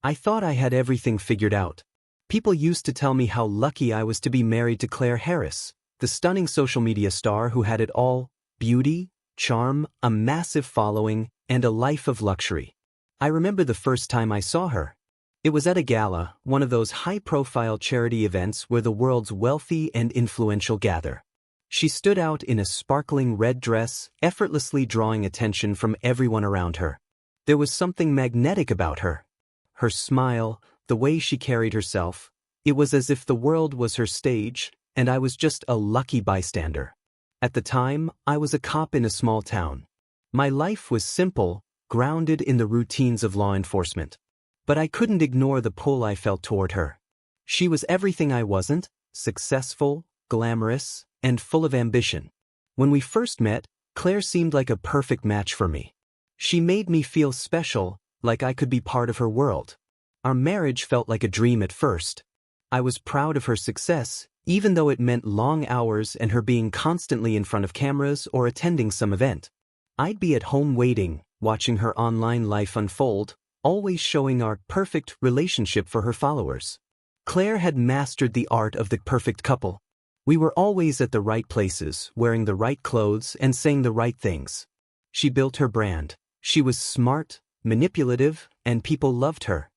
I thought I had everything figured out. People used to tell me how lucky I was to be married to Claire Harris, the stunning social media star who had it all: beauty, charm, a massive following, and a life of luxury. I remember the first time I saw her. It was at a gala, one of those high-profile charity events where the world's wealthy and influential gather. She stood out in a sparkling red dress, effortlessly drawing attention from everyone around her. There was something magnetic about her. Her smile, the way she carried herself, it was as if the world was her stage, and I was just a lucky bystander. At the time, I was a cop in a small town. My life was simple, grounded in the routines of law enforcement. But I couldn't ignore the pull I felt toward her. She was everything I wasn't: successful, glamorous, and full of ambition. When we first met, Claire seemed like a perfect match for me. She made me feel special, like I could be part of her world. Our marriage felt like a dream at first. I was proud of her success, even though it meant long hours and her being constantly in front of cameras or attending some event. I'd be at home waiting, watching her online life unfold, always showing our perfect relationship for her followers. Claire had mastered the art of the perfect couple. We were always at the right places, wearing the right clothes and saying the right things. She built her brand. She was smart, manipulative, and people loved her.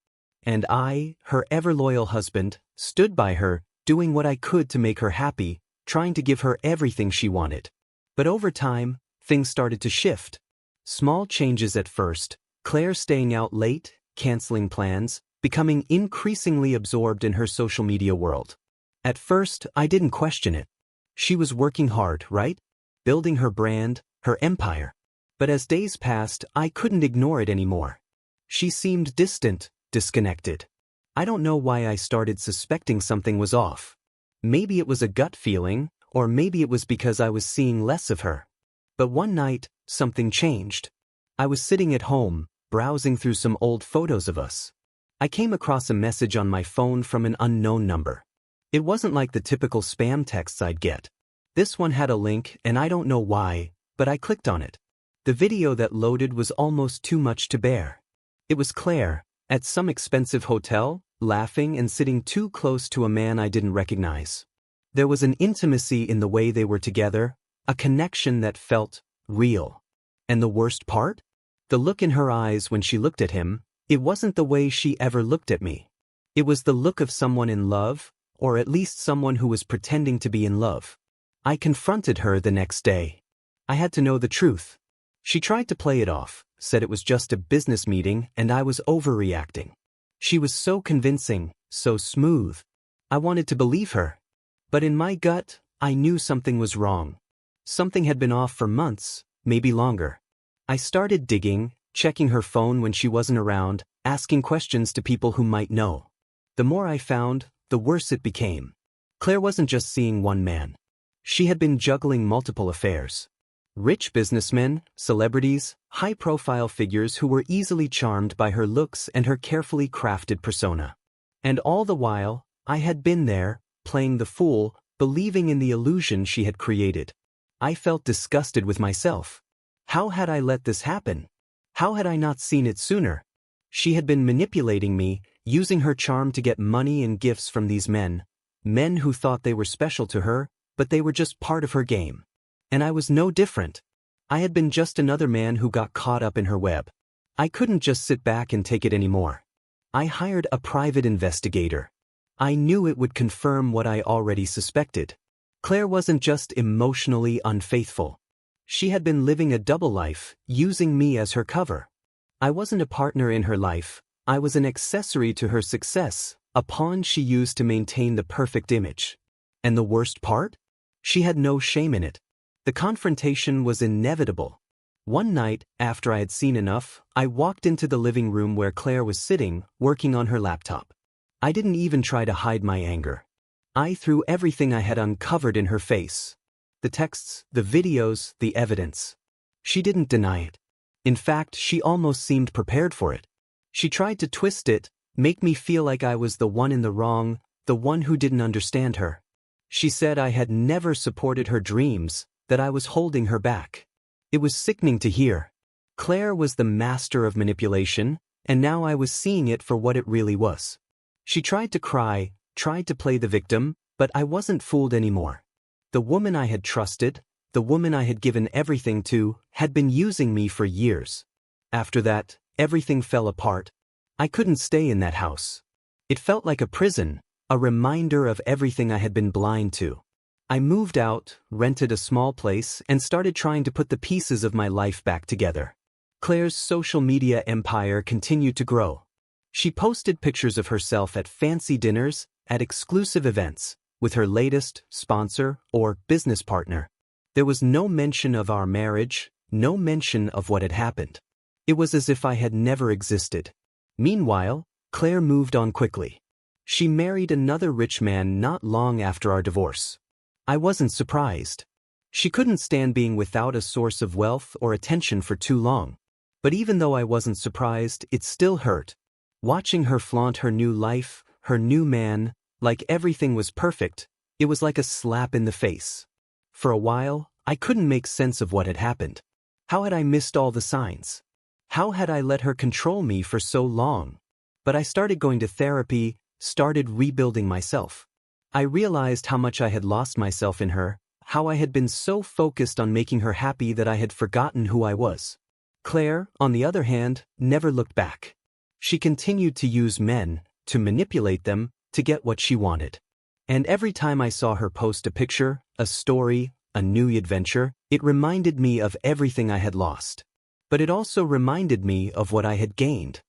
And I, her ever-loyal husband, stood by her, doing what I could to make her happy, trying to give her everything she wanted. But over time, things started to shift. Small changes at first: Claire staying out late, canceling plans, becoming increasingly absorbed in her social media world. At first, I didn't question it. She was working hard, right? Building her brand, her empire. But as days passed, I couldn't ignore it anymore. She seemed distant, disconnected. I don't know why I started suspecting something was off. Maybe it was a gut feeling, or maybe it was because I was seeing less of her. But one night, something changed. I was sitting at home, browsing through some old photos of us. I came across a message on my phone from an unknown number. It wasn't like the typical spam texts I'd get. This one had a link, and I don't know why, but I clicked on it. The video that loaded was almost too much to bear. It was Claire, at some expensive hotel, laughing and sitting too close to a man I didn't recognize. There was an intimacy in the way they were together, a connection that felt real. And the worst part? The look in her eyes when she looked at him, it wasn't the way she ever looked at me. It was the look of someone in love, or at least someone who was pretending to be in love. I confronted her the next day. I had to know the truth. She tried to play it off, said it was just a business meeting and I was overreacting. She was so convincing, so smooth. I wanted to believe her. But in my gut, I knew something was wrong. Something had been off for months, maybe longer. I started digging, checking her phone when she wasn't around, asking questions to people who might know. The more I found, the worse it became. Claire wasn't just seeing one man. She had been juggling multiple affairs. Rich businessmen, celebrities, high-profile figures who were easily charmed by her looks and her carefully crafted persona. And all the while, I had been there, playing the fool, believing in the illusion she had created. I felt disgusted with myself. How had I let this happen? How had I not seen it sooner? She had been manipulating me, using her charm to get money and gifts from these men who thought they were special to her, but they were just part of her game. And I was no different. I had been just another man who got caught up in her web. I couldn't just sit back and take it anymore. I hired a private investigator. I knew it would confirm what I already suspected. Claire wasn't just emotionally unfaithful. She had been living a double life, using me as her cover. I wasn't a partner in her life. I was an accessory to her success, a pawn she used to maintain the perfect image. And the worst part? She had no shame in it. The confrontation was inevitable. One night, after I had seen enough, I walked into the living room where Claire was sitting, working on her laptop. I didn't even try to hide my anger. I threw everything I had uncovered in her face. The texts, the videos, the evidence. She didn't deny it. In fact, she almost seemed prepared for it. She tried to twist it, make me feel like I was the one in the wrong, the one who didn't understand her. She said I had never supported her dreams, that I was holding her back. It was sickening to hear. Claire was the master of manipulation, and now I was seeing it for what it really was. She tried to cry, tried to play the victim, but I wasn't fooled anymore. The woman I had trusted, the woman I had given everything to, had been using me for years. After that, everything fell apart. I couldn't stay in that house. It felt like a prison, a reminder of everything I had been blind to. I moved out, rented a small place, and started trying to put the pieces of my life back together. Claire's social media empire continued to grow. She posted pictures of herself at fancy dinners, at exclusive events, with her latest sponsor or business partner. There was no mention of our marriage, no mention of what had happened. It was as if I had never existed. Meanwhile, Claire moved on quickly. She married another rich man not long after our divorce. I wasn't surprised. She couldn't stand being without a source of wealth or attention for too long. But even though I wasn't surprised, it still hurt. Watching her flaunt her new life, her new man, like everything was perfect, it was like a slap in the face. For a while, I couldn't make sense of what had happened. How had I missed all the signs? How had I let her control me for so long? But I started going to therapy, started rebuilding myself. I realized how much I had lost myself in her, how I had been so focused on making her happy that I had forgotten who I was. Claire, on the other hand, never looked back. She continued to use men, to manipulate them, to get what she wanted. And every time I saw her post a picture, a story, a new adventure, it reminded me of everything I had lost. But it also reminded me of what I had gained.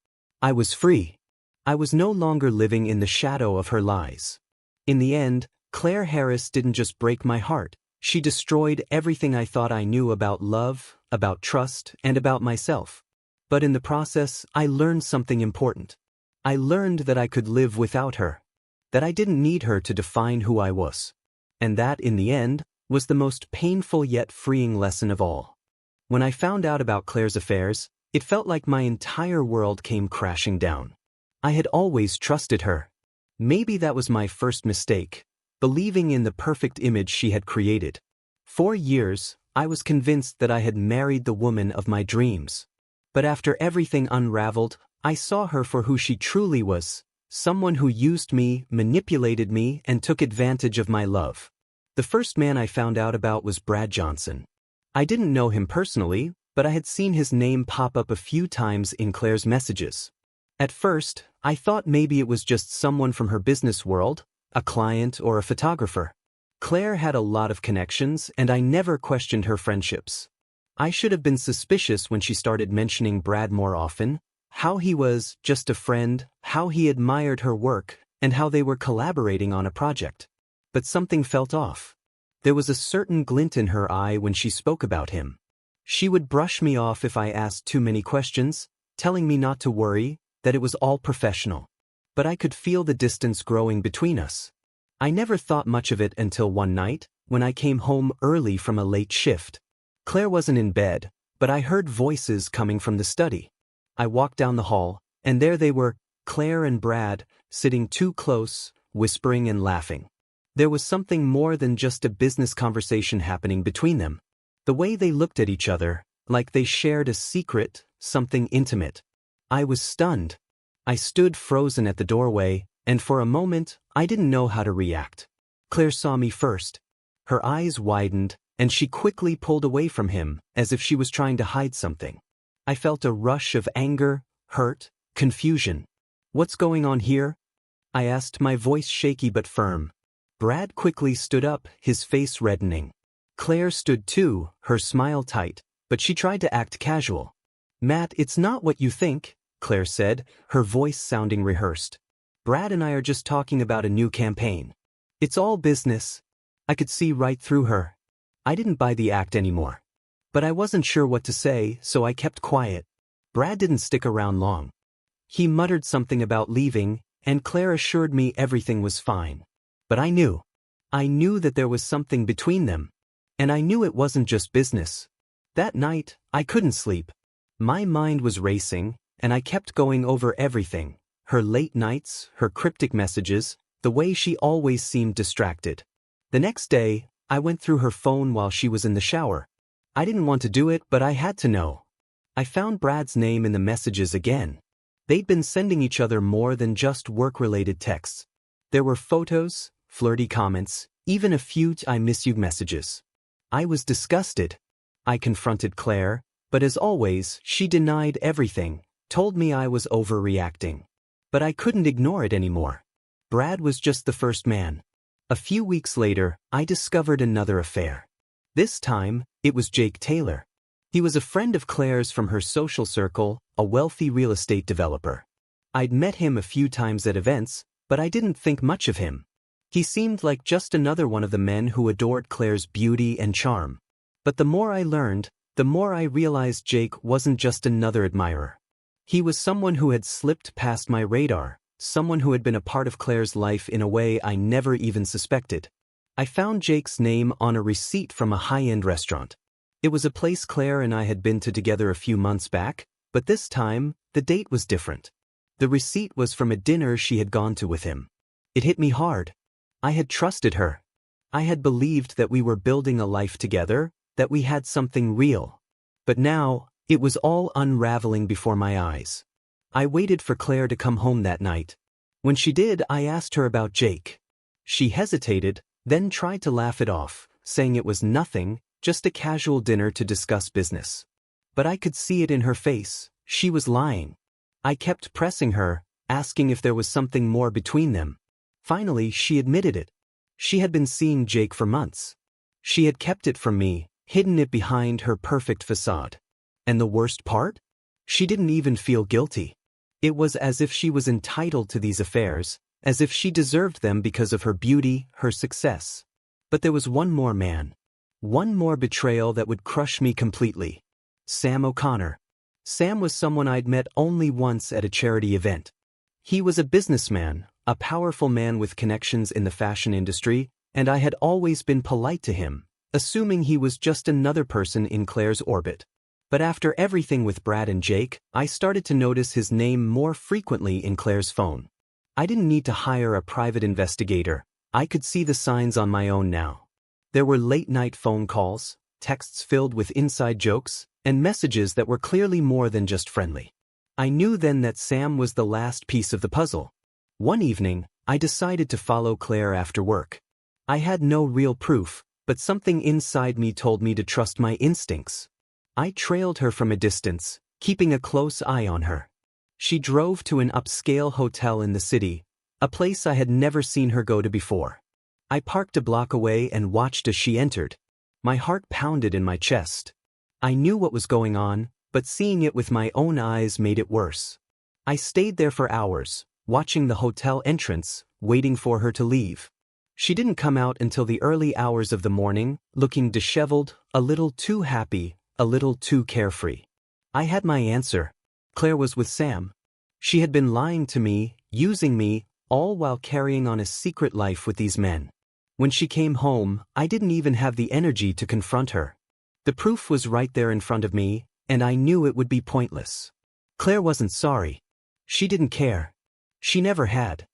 I was free. I was no longer living in the shadow of her lies. In the end, Claire Harris didn't just break my heart, she destroyed everything I thought I knew about love, about trust, and about myself. But in the process, I learned something important. I learned that I could live without her, that I didn't need her to define who I was. And that, in the end, was the most painful yet freeing lesson of all. When I found out about Claire's affairs, it felt like my entire world came crashing down. I had always trusted her. Maybe that was my first mistake, believing in the perfect image she had created. For years, I was convinced that I had married the woman of my dreams. But after everything unraveled, I saw her for who she truly was, someone who used me, manipulated me, and took advantage of my love. The first man I found out about was Brad Johnson. I didn't know him personally, but I had seen his name pop up a few times in Claire's messages. At first, I thought maybe it was just someone from her business world, a client or a photographer. Claire had a lot of connections, and I never questioned her friendships. I should have been suspicious when she started mentioning Brad more often, how he was just a friend, how he admired her work, and how they were collaborating on a project. But something felt off. There was a certain glint in her eye when she spoke about him. She would brush me off if I asked too many questions, telling me not to worry, that it was all professional. But I could feel the distance growing between us. I never thought much of it until one night, when I came home early from a late shift. Claire wasn't in bed, but I heard voices coming from the study. I walked down the hall, and there they were, Claire and Brad, sitting too close, whispering and laughing. There was something more than just a business conversation happening between them. The way they looked at each other, like they shared a secret, something intimate. I was stunned. I stood frozen at the doorway, and for a moment, I didn't know how to react. Claire saw me first. Her eyes widened, and she quickly pulled away from him, as if she was trying to hide something. I felt a rush of anger, hurt, confusion. "What's going on here?" I asked, my voice shaky but firm. Brad quickly stood up, his face reddening. Claire stood too, her smile tight, but she tried to act casual. "Matt, it's not what you think," Claire said, her voice sounding rehearsed. "Brad and I are just talking about a new campaign. It's all business." I could see right through her. I didn't buy the act anymore. But I wasn't sure what to say, so I kept quiet. Brad didn't stick around long. He muttered something about leaving, and Claire assured me everything was fine. But I knew. I knew that there was something between them. And I knew it wasn't just business. That night, I couldn't sleep. My mind was racing, and I kept going over everything. Her late nights, her cryptic messages, the way she always seemed distracted. The next day, I went through her phone while she was in the shower. I didn't want to do it, but I had to know. I found Brad's name in the messages again. They'd been sending each other more than just work-related texts. There were photos, flirty comments, even a few "I miss you" messages. I was disgusted. I confronted Claire, but as always, she denied everything, told me I was overreacting. But I couldn't ignore it anymore. Brad was just the first man. A few weeks later, I discovered another affair. This time, it was Jake Taylor. He was a friend of Claire's from her social circle, a wealthy real estate developer. I'd met him a few times at events, but I didn't think much of him. He seemed like just another one of the men who adored Claire's beauty and charm. But the more I learned, the more I realized Jake wasn't just another admirer. He was someone who had slipped past my radar, someone who had been a part of Claire's life in a way I never even suspected. I found Jake's name on a receipt from a high-end restaurant. It was a place Claire and I had been to together a few months back, but this time, the date was different. The receipt was from a dinner she had gone to with him. It hit me hard. I had trusted her. I had believed that we were building a life together, that we had something real. But now, it was all unraveling before my eyes. I waited for Claire to come home that night. When she did, I asked her about Jake. She hesitated, then tried to laugh it off, saying it was nothing, just a casual dinner to discuss business. But I could see it in her face. She was lying. I kept pressing her, asking if there was something more between them. Finally, she admitted it. She had been seeing Jake for months. She had kept it from me, hidden it behind her perfect facade. And the worst part? She didn't even feel guilty. It was as if she was entitled to these affairs, as if she deserved them because of her beauty, her success. But there was one more man. One more betrayal that would crush me completely. Sam O'Connor. Sam was someone I'd met only once at a charity event. He was a businessman, a powerful man with connections in the fashion industry, and I had always been polite to him, assuming he was just another person in Claire's orbit. But after everything with Brad and Jake, I started to notice his name more frequently in Claire's phone. I didn't need to hire a private investigator. I could see the signs on my own now. There were late-night phone calls, texts filled with inside jokes, and messages that were clearly more than just friendly. I knew then that Sam was the last piece of the puzzle. One evening, I decided to follow Claire after work. I had no real proof, but something inside me told me to trust my instincts. I trailed her from a distance, keeping a close eye on her. She drove to an upscale hotel in the city, a place I had never seen her go to before. I parked a block away and watched as she entered. My heart pounded in my chest. I knew what was going on, but seeing it with my own eyes made it worse. I stayed there for hours, watching the hotel entrance, waiting for her to leave. She didn't come out until the early hours of the morning, looking disheveled, a little too happy, a little too carefree. I had my answer. Claire was with Sam. She had been lying to me, using me, all while carrying on a secret life with these men. When she came home, I didn't even have the energy to confront her. The proof was right there in front of me, and I knew it would be pointless. Claire wasn't sorry. She didn't care. She never had.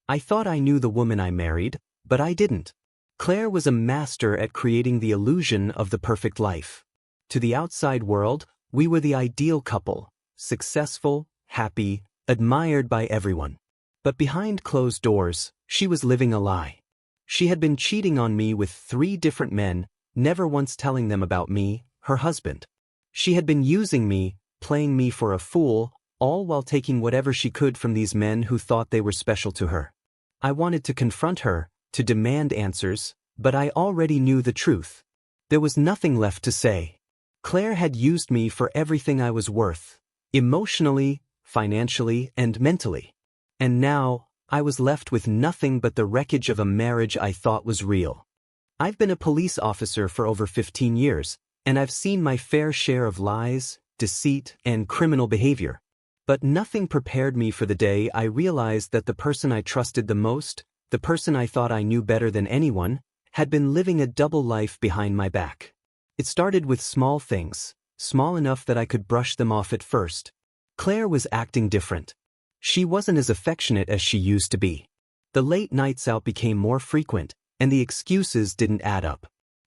I thought I knew the woman I married, but I didn't. Claire was a master at creating the illusion of the perfect life. To the outside world, we were the ideal couple, successful, happy, admired by everyone. But behind closed doors, she was living a lie. She had been cheating on me with 3 different men, never once telling them about me, her husband. She had been using me, playing me for a fool, all while taking whatever she could from these men who thought they were special to her. I wanted to confront her, to demand answers, but I already knew the truth. There was nothing left to say. Claire had used me for everything I was worth, emotionally, financially, and mentally. And now, I was left with nothing but the wreckage of a marriage I thought was real. I've been a police officer for over 15 years, and I've seen my fair share of lies, deceit, and criminal behavior. But nothing prepared me for the day I realized that the person I trusted the most, the person I thought I knew better than anyone, had been living a double life behind my back. It started with small things, small enough that I could brush them off at first. Claire was acting different. She wasn't as affectionate as she used to be. The late nights out became more frequent, and the excuses didn't add up.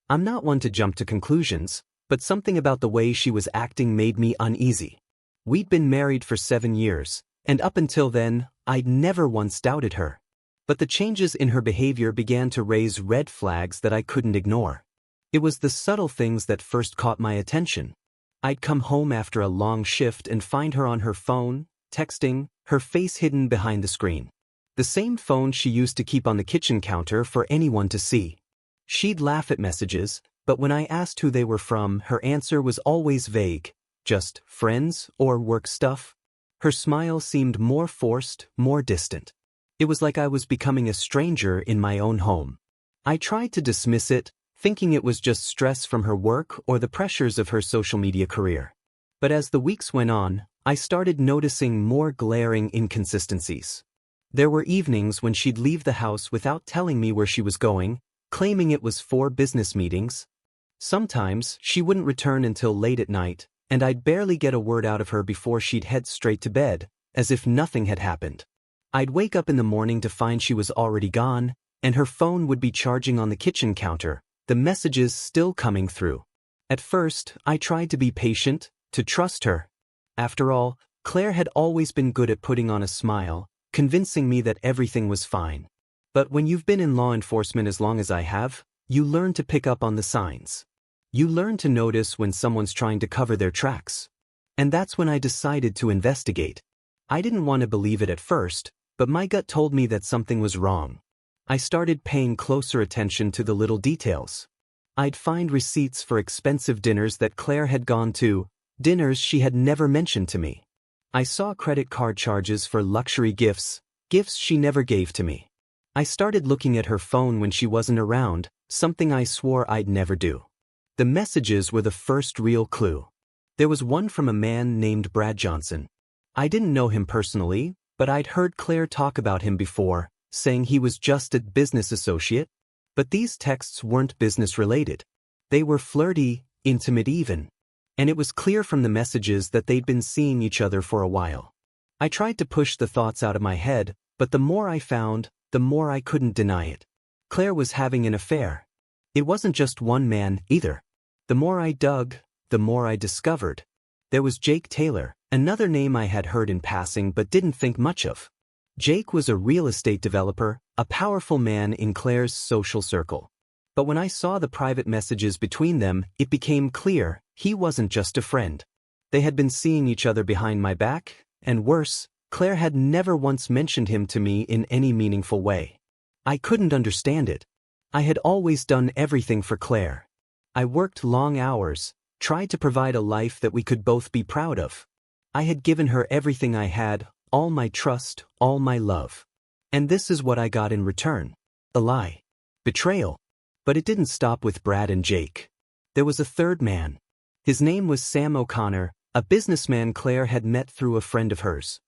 I'm not one to jump to conclusions, but something about the way she was acting made me uneasy. We'd been married for 7 years, And up until then, I'd never once doubted her. But the changes in her behavior began to raise red flags that I couldn't ignore. It was the subtle things that first caught my attention. I'd come home after a long shift and find her on her phone, texting, her face hidden behind the screen. The same phone she used to keep on the kitchen counter for anyone to see. She'd laugh at messages, but when I asked who they were from, her answer was always vague. Just friends or work stuff. Her smile seemed more forced, more distant. It was like I was becoming a stranger in my own home. I tried to dismiss it, thinking it was just stress from her work or the pressures of her social media career. But as the weeks went on, I started noticing more glaring inconsistencies. There were evenings when she'd leave the house without telling me where she was going, claiming it was for business meetings. Sometimes she wouldn't return until late at night, and I'd barely get a word out of her before she'd head straight to bed, as if nothing had happened. I'd wake up in the morning to find she was already gone, and her phone would be charging on the kitchen counter, the messages still coming through. At first, I tried to be patient, to trust her. After all, Claire had always been good at putting on a smile, convincing me that everything was fine. But when you've been in law enforcement as long as I have, you learn to pick up on the signs. You learn to notice when someone's trying to cover their tracks. And that's when I decided to investigate. I didn't want to believe it at first, but my gut told me that something was wrong. I started paying closer attention to the little details. I'd find receipts for expensive dinners that Claire had gone to, dinners she had never mentioned to me. I saw credit card charges for luxury gifts, gifts she never gave to me. I started looking at her phone when she wasn't around, something I swore I'd never do. The messages were the first real clue. There was one from a man named Brad Johnson. I didn't know him personally, but I'd heard Claire talk about him before, saying he was just a business associate. But these texts weren't business-related. They were flirty, intimate even. And it was clear from the messages that they'd been seeing each other for a while. I tried to push the thoughts out of my head, but the more I found, the more I couldn't deny it. Claire was having an affair. It wasn't just one man, either. The more I dug, the more I discovered. There was Jake Taylor, another name I had heard in passing but didn't think much of. Jake was a real estate developer, a powerful man in Claire's social circle. But when I saw the private messages between them, it became clear he wasn't just a friend. They had been seeing each other behind my back, and worse, Claire had never once mentioned him to me in any meaningful way. I couldn't understand it. I had always done everything for Claire. I worked long hours, tried to provide a life that we could both be proud of. I had given her everything I had, all my trust, all my love. And this is what I got in return. A lie. Betrayal. But it didn't stop with Brad and Jake. There was a third man. His name was Sam O'Connor, a businessman Claire had met through a friend of hers.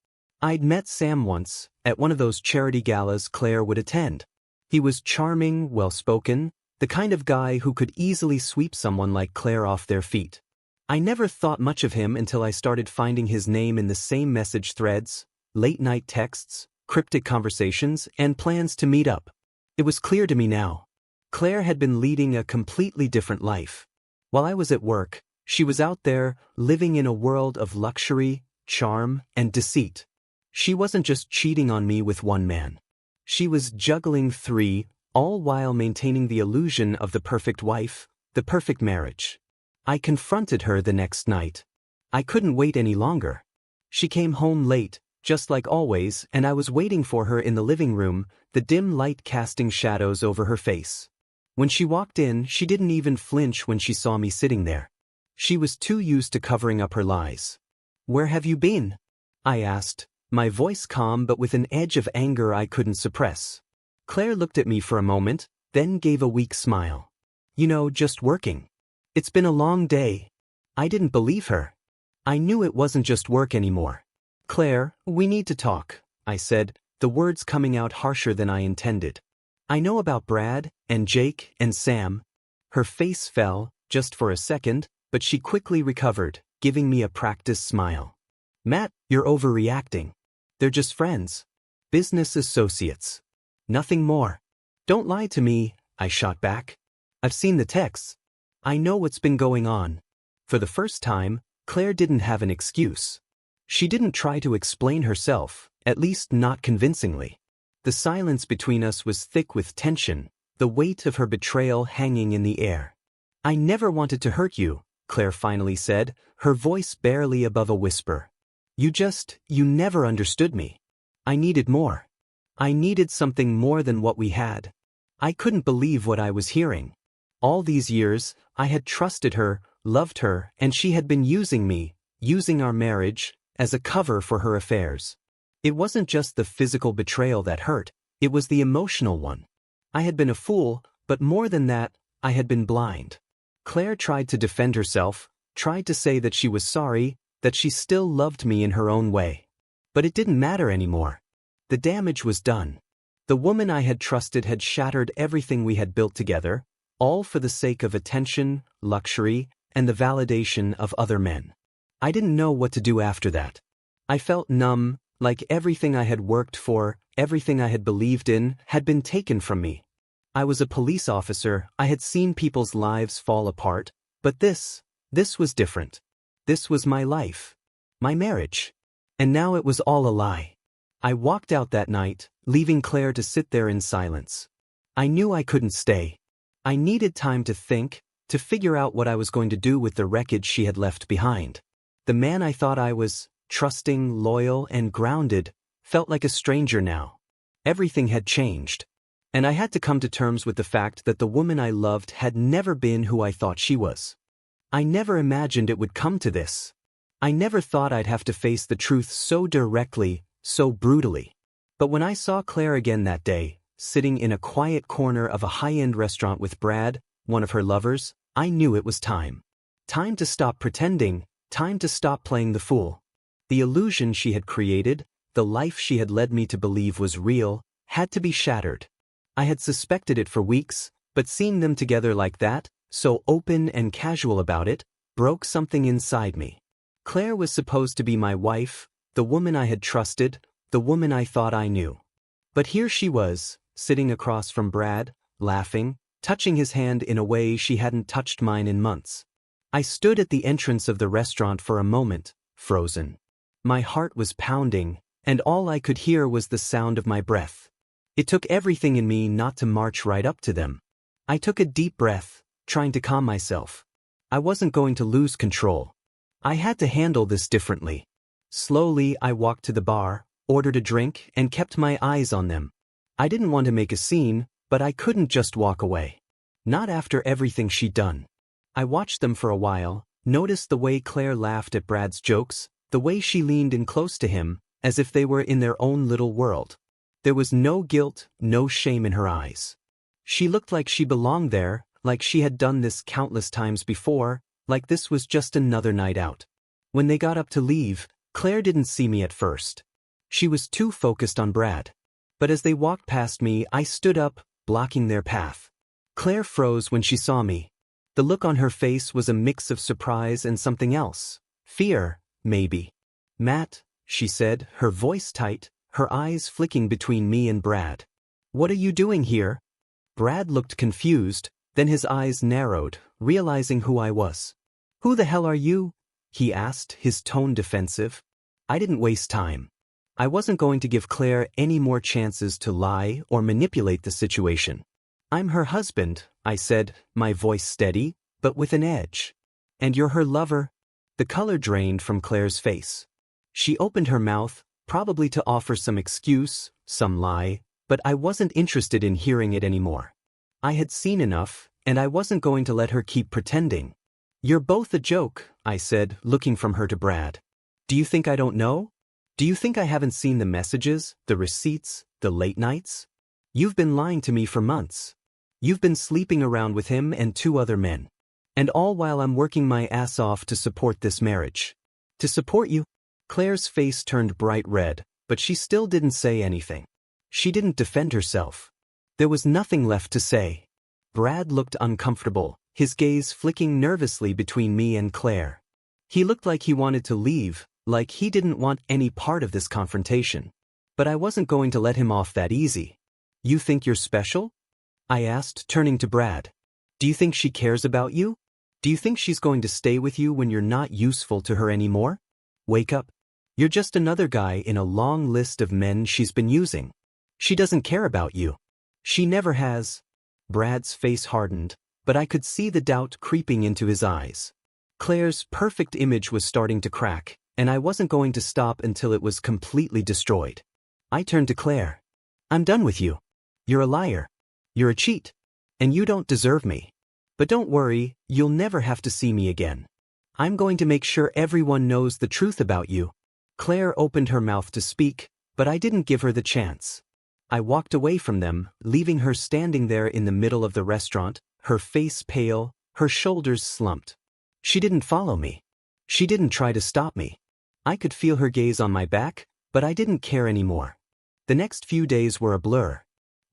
I'd met Sam once, at one of those charity galas Claire would attend. He was charming, well-spoken, the kind of guy who could easily sweep someone like Claire off their feet. I never thought much of him until I started finding his name in the same message threads, late-night texts, cryptic conversations, and plans to meet up. It was clear to me now. Claire had been leading a completely different life. While I was at work, she was out there, living in a world of luxury, charm, and deceit. She wasn't just cheating on me with one man. She was juggling three, all while maintaining the illusion of the perfect wife, the perfect marriage. I confronted her the next night. I couldn't wait any longer. She came home late, just like always, and I was waiting for her in the living room, the dim light casting shadows over her face. When she walked in, she didn't even flinch when she saw me sitting there. She was too used to covering up her lies. "Where have you been?" I asked, my voice calm but with an edge of anger I couldn't suppress. Claire looked at me for a moment, then gave a weak smile. "You know, just working. It's been a long day." I didn't believe her. I knew it wasn't just work anymore. "Claire, we need to talk," I said, the words coming out harsher than I intended. "I know about Brad, and Jake, and Sam." Her face fell, just for a second, but she quickly recovered, giving me a practiced smile. "Matt, you're overreacting. They're just friends. Business associates. Nothing more." "Don't lie to me," I shot back. "I've seen the texts. I know what's been going on." For the first time, Claire didn't have an excuse. She didn't try to explain herself, at least not convincingly. The silence between us was thick with tension, the weight of her betrayal hanging in the air. "I never wanted to hurt you," Claire finally said, her voice barely above a whisper. You never understood me. I needed more. I needed something more than what we had." I couldn't believe what I was hearing. All these years, I had trusted her, loved her, and she had been using me, using our marriage, as a cover for her affairs. It wasn't just the physical betrayal that hurt, it was the emotional one. I had been a fool, but more than that, I had been blind. Claire tried to defend herself, tried to say that she was sorry, that she still loved me in her own way. But it didn't matter anymore. The damage was done. The woman I had trusted had shattered everything we had built together, all for the sake of attention, luxury, and the validation of other men. I didn't know what to do after that. I felt numb, like everything I had worked for, everything I had believed in, had been taken from me. I was a police officer, I had seen people's lives fall apart, but this was different. This was my life. My marriage. And now it was all a lie. I walked out that night, leaving Claire to sit there in silence. I knew I couldn't stay. I needed time to think, to figure out what I was going to do with the wreckage she had left behind. The man I thought I was, trusting, loyal, and grounded, felt like a stranger now. Everything had changed. And I had to come to terms with the fact that the woman I loved had never been who I thought she was. I never imagined it would come to this. I never thought I'd have to face the truth so directly, so brutally. But when I saw Claire again that day, sitting in a quiet corner of a high-end restaurant with Brad, one of her lovers, I knew it was time. Time to stop pretending, time to stop playing the fool. The illusion she had created, the life she had led me to believe was real, had to be shattered. I had suspected it for weeks, but seeing them together like that, so open and casual about it, broke something inside me. Claire was supposed to be my wife, the woman I had trusted, the woman I thought I knew. But here she was, sitting across from Brad, laughing, touching his hand in a way she hadn't touched mine in months. I stood at the entrance of the restaurant for a moment, frozen. My heart was pounding, and all I could hear was the sound of my breath. It took everything in me not to march right up to them. I took a deep breath, trying to calm myself. I wasn't going to lose control. I had to handle this differently. Slowly, I walked to the bar, ordered a drink, and kept my eyes on them. I didn't want to make a scene, but I couldn't just walk away. Not after everything she'd done. I watched them for a while, noticed the way Claire laughed at Brad's jokes, the way she leaned in close to him, as if they were in their own little world. There was no guilt, no shame in her eyes. She looked like she belonged there, like she had done this countless times before, like this was just another night out. When they got up to leave, Claire didn't see me at first. She was too focused on Brad. But as they walked past me, I stood up, blocking their path. Claire froze when she saw me. The look on her face was a mix of surprise and something else. Fear, maybe. "Matt," she said, her voice tight, her eyes flicking between me and Brad. "What are you doing here?" Brad looked confused, then his eyes narrowed, realizing who I was. "Who the hell are you?" he asked, his tone defensive. I didn't waste time. I wasn't going to give Claire any more chances to lie or manipulate the situation. "I'm her husband," I said, my voice steady, but with an edge. "And you're her lover?" The color drained from Claire's face. She opened her mouth, probably to offer some excuse, some lie, but I wasn't interested in hearing it anymore. I had seen enough, and I wasn't going to let her keep pretending. "You're both a joke," I said, looking from her to Brad. "Do you think I don't know? Do you think I haven't seen the messages, the receipts, the late nights? You've been lying to me for months. You've been sleeping around with him and 2 other men. And all while I'm working my ass off to support this marriage. To support you?" Claire's face turned bright red, but she still didn't say anything. She didn't defend herself. There was nothing left to say. Brad looked uncomfortable, his gaze flicking nervously between me and Claire. He looked like he wanted to leave, like he didn't want any part of this confrontation. But I wasn't going to let him off that easy. "You think you're special?" I asked, turning to Brad. "Do you think she cares about you? Do you think she's going to stay with you when you're not useful to her anymore? Wake up." You're just another guy in a long list of men she's been using. She doesn't care about you. She never has. Brad's face hardened, but I could see the doubt creeping into his eyes. Claire's perfect image was starting to crack, and I wasn't going to stop until it was completely destroyed. I turned to Claire. I'm done with you. You're a liar. You're a cheat. And you don't deserve me. But don't worry, you'll never have to see me again. I'm going to make sure everyone knows the truth about you. Claire opened her mouth to speak, but I didn't give her the chance. I walked away from them, leaving her standing there in the middle of the restaurant, her face pale, her shoulders slumped. She didn't follow me. She didn't try to stop me. I could feel her gaze on my back, but I didn't care anymore. The next few days were a blur.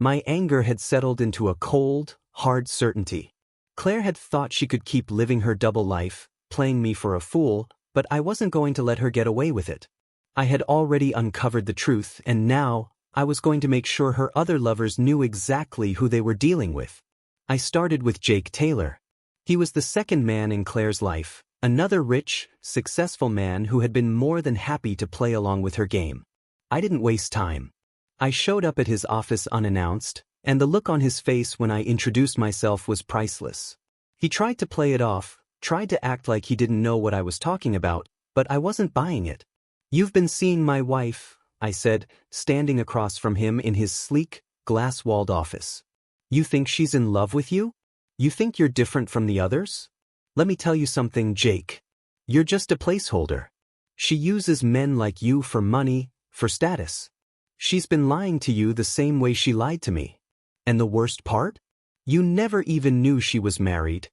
My anger had settled into a cold, hard certainty. Claire had thought she could keep living her double life, playing me for a fool, but I wasn't going to let her get away with it. I had already uncovered the truth, and now I was going to make sure her other lovers knew exactly who they were dealing with. I started with Jake Taylor. He was the second man in Claire's life, another rich, successful man who had been more than happy to play along with her game. I didn't waste time. I showed up at his office unannounced, and the look on his face when I introduced myself was priceless. He tried to play it off, tried to act like he didn't know what I was talking about, but I wasn't buying it. You've been seeing my wife, I said, standing across from him in his sleek, glass-walled office. You think she's in love with you? You think you're different from the others? Let me tell you something, Jake. You're just a placeholder. She uses men like you for money, for status. She's been lying to you the same way she lied to me. And the worst part? You never even knew she was married.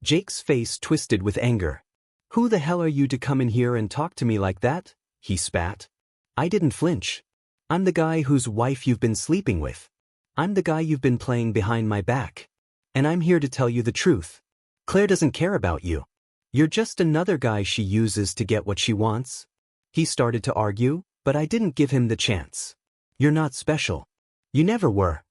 Jake's face twisted with anger. Who the hell are you to come in here and talk to me like that? He spat. I didn't flinch. I'm the guy whose wife you've been sleeping with. I'm the guy you've been playing behind my back. And I'm here to tell you the truth. Claire doesn't care about you. You're just another guy she uses to get what she wants. He started to argue, but I didn't give him the chance. You're not special. You never were.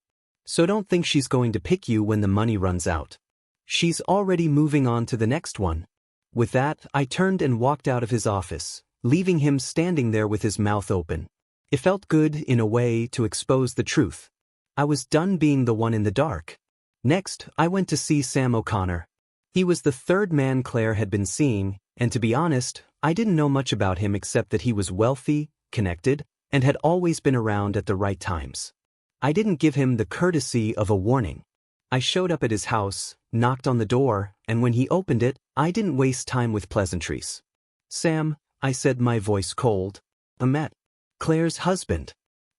So don't think she's going to pick you when the money runs out. She's already moving on to the next one. With that, I turned and walked out of his office, leaving him standing there with his mouth open. It felt good, in a way, to expose the truth. I was done being the one in the dark. Next, I went to see Sam O'Connor. He was the third man Claire had been seeing, and to be honest, I didn't know much about him except that he was wealthy, connected, and had always been around at the right times. I didn't give him the courtesy of a warning. I showed up at his house, knocked on the door, and when he opened it, I didn't waste time with pleasantries. Sam, I said, my voice cold. I met Claire's husband.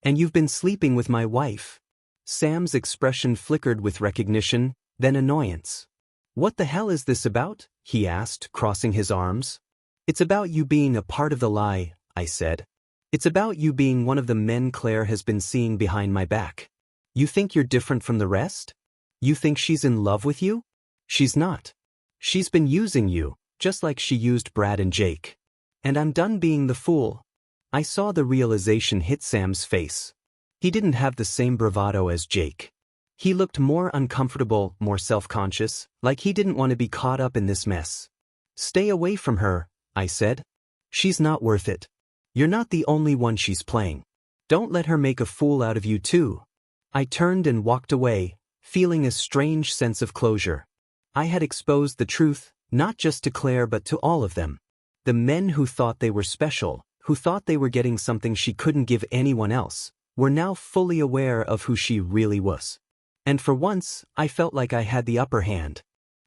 And you've been sleeping with my wife. Sam's expression flickered with recognition, then annoyance. What the hell is this about? He asked, crossing his arms. It's about you being a part of the lie, I said. It's about you being one of the men Claire has been seeing behind my back. You think you're different from the rest? You think she's in love with you? She's not. She's been using you, just like she used Brad and Jake. And I'm done being the fool. I saw the realization hit Sam's face. He didn't have the same bravado as Jake. He looked more uncomfortable, more self-conscious, like he didn't want to be caught up in this mess. Stay away from her, I said. She's not worth it. You're not the only one she's playing. Don't let her make a fool out of you too. I turned and walked away, feeling a strange sense of closure. I had exposed the truth, not just to Claire but to all of them. The men who thought they were special, who thought they were getting something she couldn't give anyone else, were now fully aware of who she really was. And for once, I felt like I had the upper hand.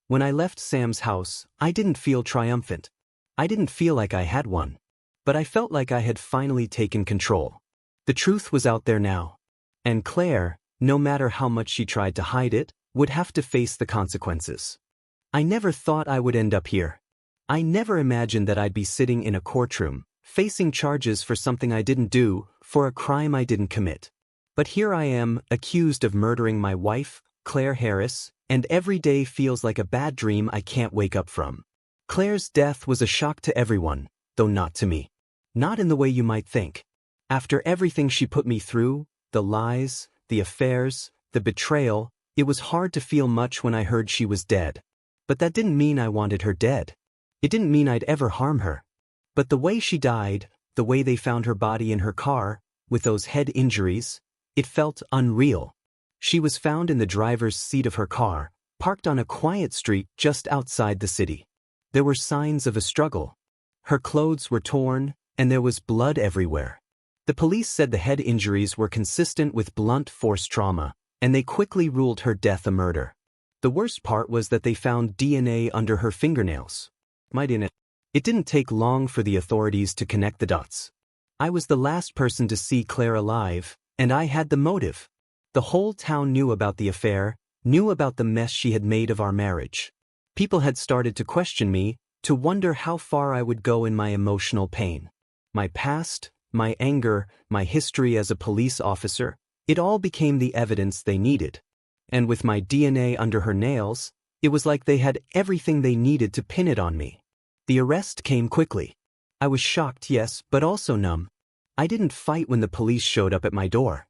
When I left Sam's house, I didn't feel triumphant. I didn't feel like I had won. But I felt like I had finally taken control. The truth was out there now. And Claire, no matter how much she tried to hide it, would have to face the consequences. I never thought I would end up here. I never imagined that I'd be sitting in a courtroom, facing charges for something I didn't do, for a crime I didn't commit. But here I am, accused of murdering my wife, Claire Harris, and every day feels like a bad dream I can't wake up from. Claire's death was a shock to everyone, though not to me. Not in the way you might think. After everything she put me through, the lies, the affairs, the betrayal, it was hard to feel much when I heard she was dead. But that didn't mean I wanted her dead. It didn't mean I'd ever harm her. But the way she died, the way they found her body in her car, with those head injuries, it felt unreal. She was found in the driver's seat of her car, parked on a quiet street just outside the city. There were signs of a struggle. Her clothes were torn, and there was blood everywhere. The police said the head injuries were consistent with blunt force trauma, and they quickly ruled her death a murder. The worst part was that they found DNA under her fingernails. It didn't take long for the authorities to connect the dots. I was the last person to see Claire alive, and I had the motive. The whole town knew about the affair, knew about the mess she had made of our marriage. People had started to question me, to wonder how far I would go in my emotional pain. My past, my anger, my history as a police officer, it all became the evidence they needed. And with my DNA under her nails, it was like they had everything they needed to pin it on me. The arrest came quickly. I was shocked, yes, but also numb. I didn't fight when the police showed up at my door.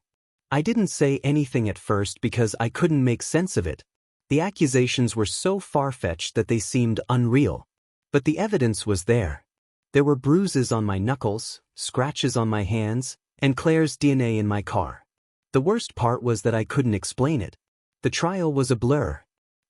I didn't say anything at first because I couldn't make sense of it. The accusations were so far-fetched that they seemed unreal. But the evidence was there. There were bruises on my knuckles, scratches on my hands, and Claire's DNA in my car. The worst part was that I couldn't explain it. The trial was a blur.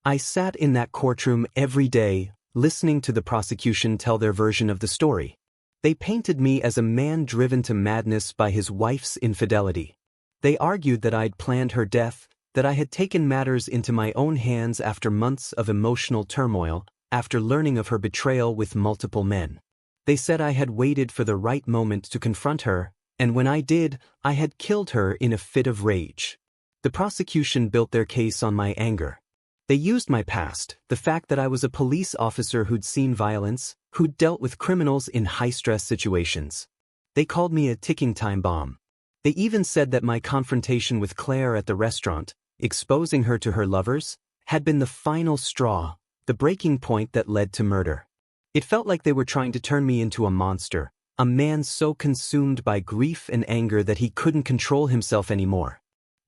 I sat in that courtroom every day, listening to the prosecution tell their version of the story. They painted me as a man driven to madness by his wife's infidelity. They argued that I'd planned her death, that I had taken matters into my own hands after months of emotional turmoil, after learning of her betrayal with multiple men. They said I had waited for the right moment to confront her, and when I did, I had killed her in a fit of rage. The prosecution built their case on my anger. They used my past, the fact that I was a police officer who'd seen violence, who'd dealt with criminals in high-stress situations. They called me a ticking time bomb. They even said that my confrontation with Claire at the restaurant, exposing her to her lovers, had been the final straw, the breaking point that led to murder. It felt like they were trying to turn me into a monster, a man so consumed by grief and anger that he couldn't control himself anymore.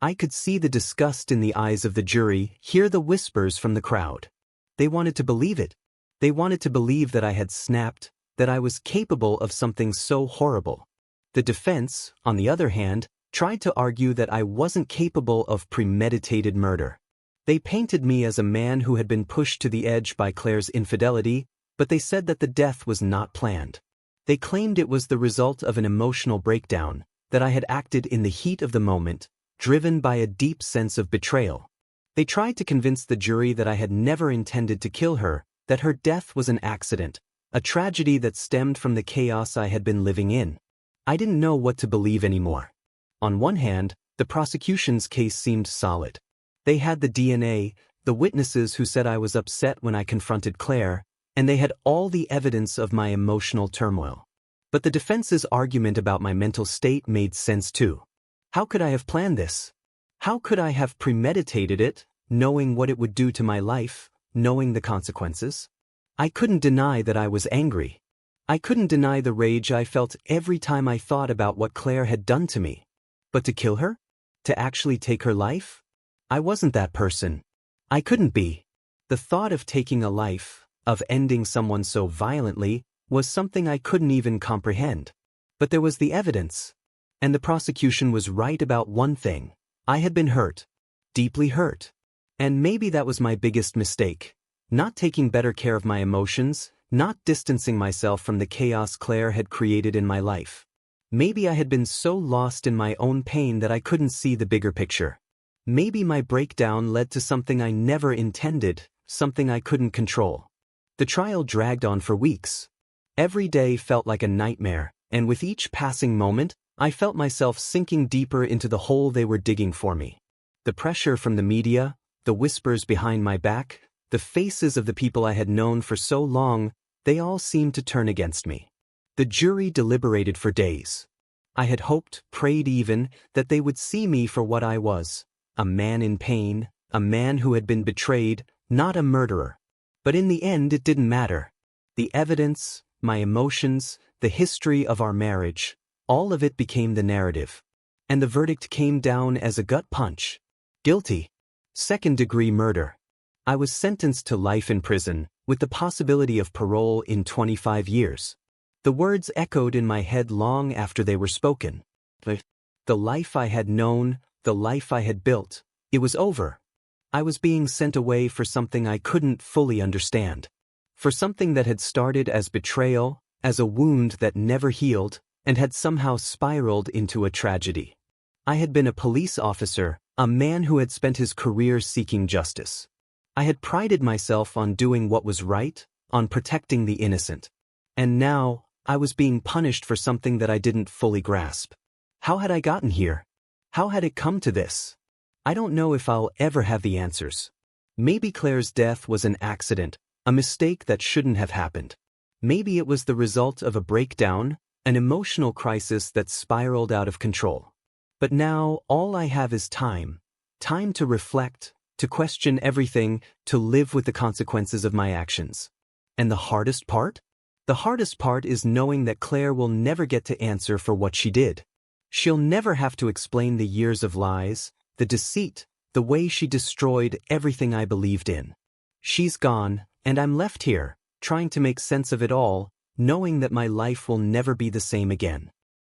I could see the disgust in the eyes of the jury, hear the whispers from the crowd. They wanted to believe it. They wanted to believe that I had snapped, that I was capable of something so horrible. The defense, on the other hand, tried to argue that I wasn't capable of premeditated murder. They painted me as a man who had been pushed to the edge by Claire's infidelity, but they said that the death was not planned. They claimed it was the result of an emotional breakdown, that I had acted in the heat of the moment, driven by a deep sense of betrayal. They tried to convince the jury that I had never intended to kill her, that her death was an accident, a tragedy that stemmed from the chaos I had been living in. I didn't know what to believe anymore. On one hand, the prosecution's case seemed solid. They had the DNA, the witnesses who said I was upset when I confronted Claire, and they had all the evidence of my emotional turmoil. But the defense's argument about my mental state made sense too. How could I have planned this? How could I have premeditated it, knowing what it would do to my life, knowing the consequences? I couldn't deny that I was angry. I couldn't deny the rage I felt every time I thought about what Claire had done to me. But to kill her? To actually take her life? I wasn't that person. I couldn't be. The thought of taking a life, of ending someone so violently, was something I couldn't even comprehend. But there was the evidence. And the prosecution was right about one thing. I had been hurt. Deeply hurt. And maybe that was my biggest mistake. Not taking better care of my emotions, not distancing myself from the chaos Claire had created in my life. Maybe I had been so lost in my own pain that I couldn't see the bigger picture. Maybe my breakdown led to something I never intended, something I couldn't control. The trial dragged on for weeks. Every day felt like a nightmare, and with each passing moment, I felt myself sinking deeper into the hole they were digging for me. The pressure from the media, the whispers behind my back, the faces of the people I had known for so long, they all seemed to turn against me. The jury deliberated for days. I had hoped, prayed even, that they would see me for what I was, a man in pain, a man who had been betrayed, not a murderer. But in the end it didn't matter. The evidence, my emotions, the history of our marriage, all of it became the narrative. And the verdict came down as a gut punch. Guilty. Second-degree murder. I was sentenced to life in prison, with the possibility of parole in 25 years. The words echoed in my head long after they were spoken. The life I had known, the life I had built, it was over. I was being sent away for something I couldn't fully understand. For something that had started as betrayal, as a wound that never healed, and had somehow spiraled into a tragedy. I had been a police officer, a man who had spent his career seeking justice. I had prided myself on doing what was right, on protecting the innocent. And now, I was being punished for something that I didn't fully grasp. How had I gotten here? How had it come to this? I don't know if I'll ever have the answers. Maybe Claire's death was an accident, a mistake that shouldn't have happened. Maybe it was the result of a breakdown, an emotional crisis that spiraled out of control. But now, all I have is time. Time to reflect, to question everything, to live with the consequences of my actions. And the hardest part? The hardest part is knowing that Claire will never get to answer for what she did. She'll never have to explain the years of lies, the deceit, the way she destroyed everything I believed in. She's gone, and I'm left here, trying to make sense of it all, knowing that my life will never be the same again.